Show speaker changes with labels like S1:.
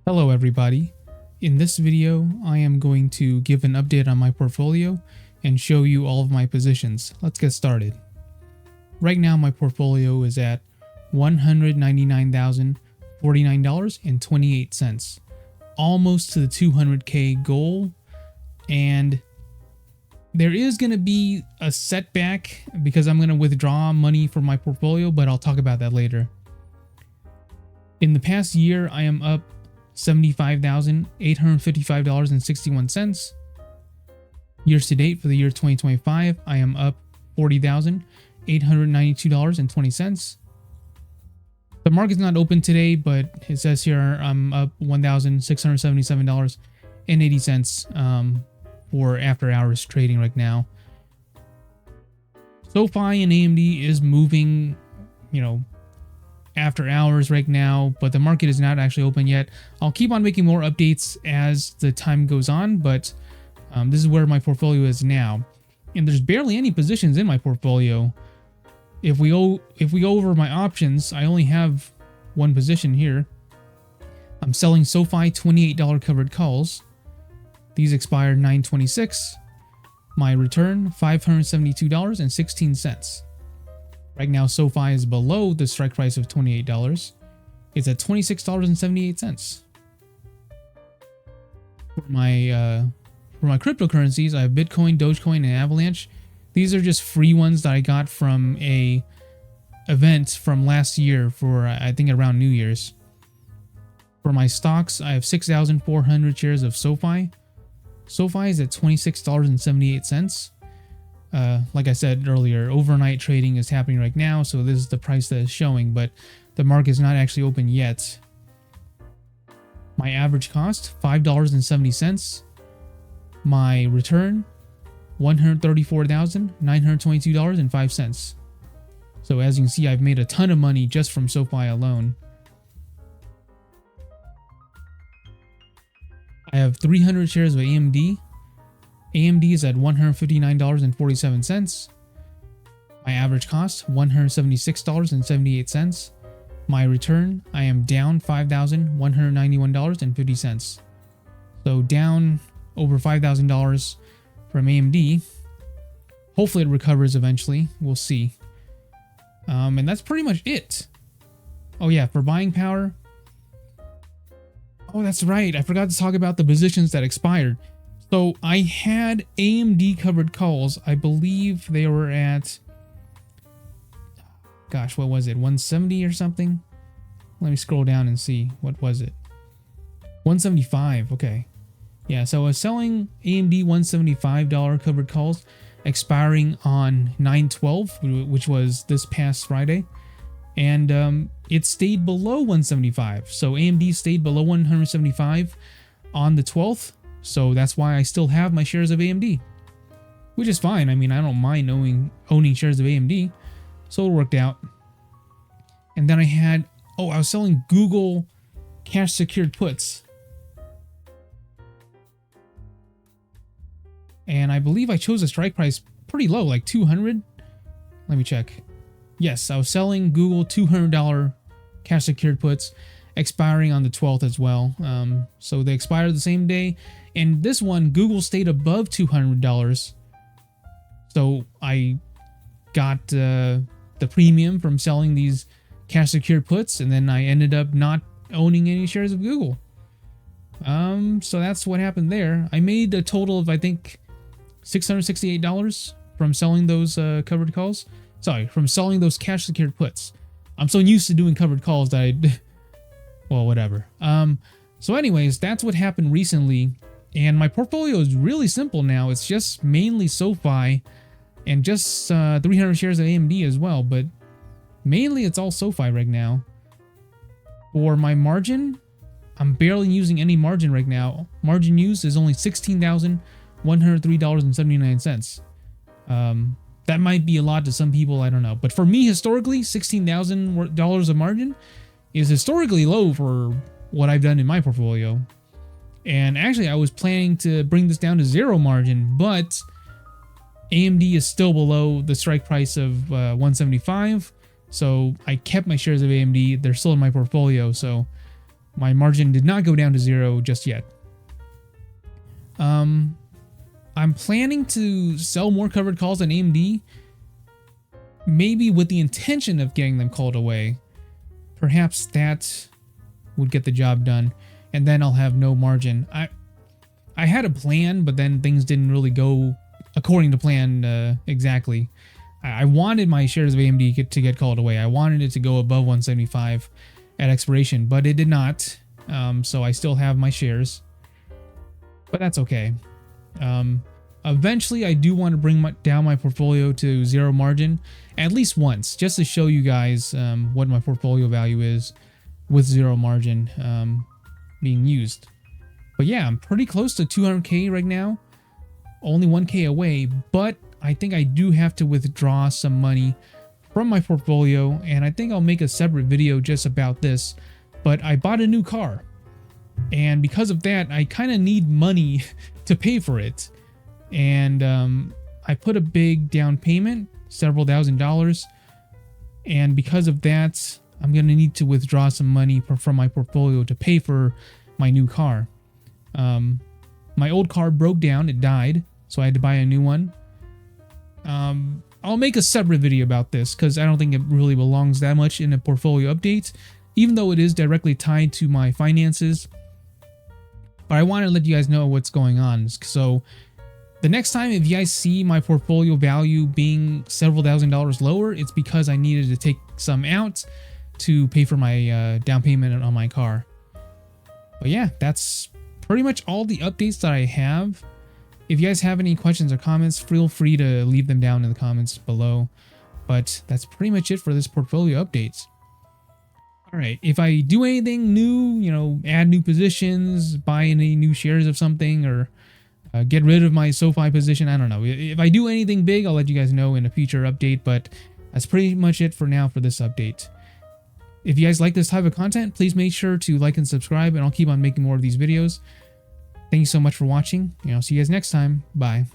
S1: Hello everybody. In this video, I am going to give an update on my portfolio and show you all of my positions. Let's get started. Right now my portfolio is at $199,049.28, almost to the 200k goal, and there is going to be a setback because I'm going to withdraw money from my portfolio, but I'll talk about that later. In the past year, I am up $75,855.61. Years to date for the year 2025, I am up $40,892.20. The market's not open today, but it says here I'm up $1,677.80 for after hours trading right now. SoFi and AMD is moving, after hours right now, but the market is not actually open yet. I'll keep on making more updates as the time goes on, but this is where my portfolio is now, and there's barely any positions in my portfolio. If we go over my options, I only have one position here. I'm selling SoFi $28 covered calls. These expire 9/26. My return $572.16. Right now, SoFi is below the strike price of $28. It's at $26.78. For my cryptocurrencies, I have Bitcoin, Dogecoin, and Avalanche. These are just free ones that I got from a event from last year for I think around New Year's. For my stocks, I have 6,400 shares of SoFi. SoFi is at $26.78. Like I said earlier, overnight trading is happening right now, so this is the price that is showing, but the market is not actually open yet. My average cost, $5.70. My return, $134,922.05. So as you can see, I've made a ton of money just from SoFi alone. I have 300 shares of AMD. AMD is at $159.47. My average cost, $176.78. My return, I am down $5,191.50. So down over $5,000 from AMD. Hopefully it recovers eventually. We'll see. And that's pretty much it. Oh yeah, for buying power. Oh, that's right. I forgot to talk about the positions that expired. So I had AMD covered calls. I believe they were at, gosh, what was it? 170 or something? Let me scroll down and see. What was it? 175. Okay. Yeah, so I was selling AMD $175 covered calls expiring on 9/12, which was this past Friday. And it stayed below 175. So AMD stayed below 175 on the 12th. So that's why I still have my shares of AMD, which is fine. I mean, I don't mind owning shares of AMD, so it worked out. And then I was selling Google cash secured puts. And I believe I chose a strike price pretty low, like 200. Let me check. Yes, I was selling Google $200 cash secured puts, expiring on the 12th as well. So they expired the same day. And this one, Google stayed above $200. So I got the premium from selling these cash secured puts, and then I ended up not owning any shares of Google. So that's what happened there. I made a total of, I think, $668 from selling those covered calls. Sorry, from selling those cash secured puts. I'm so used to doing covered calls that well, whatever. So anyways, that's what happened recently. And my portfolio is really simple now. It's just mainly SoFi and just 300 shares of AMD as well. But mainly it's all SoFi right now. For my margin, I'm barely using any margin right now. Margin used is only $16,103.79. That might be a lot to some people, I don't know. But for me, historically, $16,000 of margin is historically low for what I've done in my portfolio. And actually, I was planning to bring this down to zero margin, but AMD is still below the strike price of 175. So I kept my shares of AMD. They're still in my portfolio. So my margin did not go down to 0 just yet. I'm planning to sell more covered calls on AMD, maybe with the intention of getting them called away. Perhaps that would get the job done, and then I'll have no margin. I had a plan, but then things didn't really go according to plan exactly. I wanted my shares of AMD to get called away. I wanted it to go above 175 at expiration, but it did not. So I still have my shares, but that's okay. Eventually, I do want to bring down my portfolio to 0 margin at least once, just to show you guys what my portfolio value is with 0 margin being used. But yeah, I'm pretty close to 200K right now, only 1K away, but I think I do have to withdraw some money from my portfolio, and I think I'll make a separate video just about this. But I bought a new car, and because of that, I kind of need money to pay for it. And I put a big down payment, several $1,000s, and because of that, I'm going to need to withdraw some money from my portfolio to pay for my new car. My old car broke down, it died, so I had to buy a new one. I'll make a separate video about this because I don't think it really belongs that much in a portfolio update, even though it is directly tied to my finances. But I want to let you guys know what's going on. So the next time if you guys see my portfolio value being several $1,000s lower, it's because I needed to take some out to pay for my down payment on my car. But yeah, that's pretty much all the updates that I have. If you guys have any questions or comments, feel free to leave them down in the comments below. But that's pretty much it for this portfolio updates. Alright, if I do anything new, add new positions, buy any new shares of something, or get rid of my SoFi position, I don't know. If I do anything big, I'll let you guys know in a future update, but that's pretty much it for now for this update. If you guys like this type of content, please make sure to like and subscribe, and I'll keep on making more of these videos. Thank you so much for watching. See you guys next time. Bye.